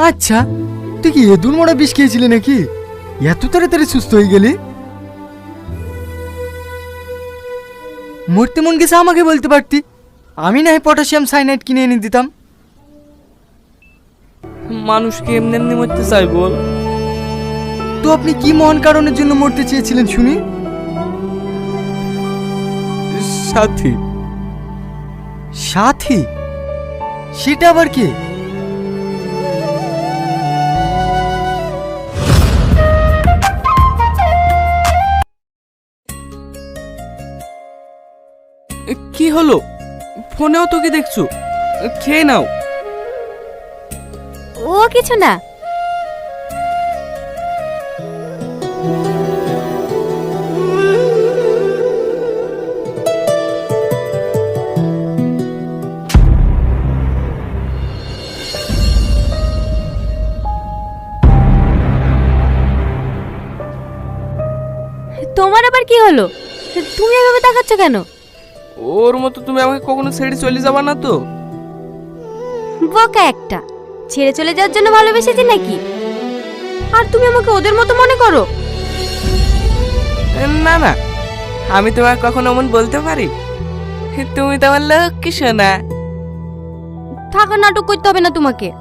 আচ্ছা, তুই কি এদুর মোড়া বিষ খেয়েছিলি নাকি? এত তাড়াতাড়ি সুস্থ হয়ে গেলি? মরতে মন গেছে আমাকে বলতে পারতি, আমি না হয় পটাশিয়াম সাইনাইড কিনে এনে দিতাম। মানুষকে এমনি এমনি মরতে চাই বল? তো আপনি কি মহান কারণের জন্য মরতে চেয়েছিলেন শুনি? সাথী। সাথী? সেটা আবার কে? কি হলো? ফোনেও তো কি দেখছো? খেয়ে নাও। ও কিছু না। তোমার আবার কি হলো? তুমি এভাবে তাকাচ্ছ কেন? ওর মতো তুমি আমাকে কখনো ছেড়ে চলে যাবা না তো? বোকা একটা, ছেড়ে চলে যাওয়ার জন্য ভালোবেসেছি নাকি? আর তুমি আমাকে ওদের মতো মনে করো? না না, আমি তোমাকে কখনো এমন বলতে পারি? তুমি তো আমার লক্ষ্মী সোনা। থাকা নাটক করতে হবে না তোমাকে।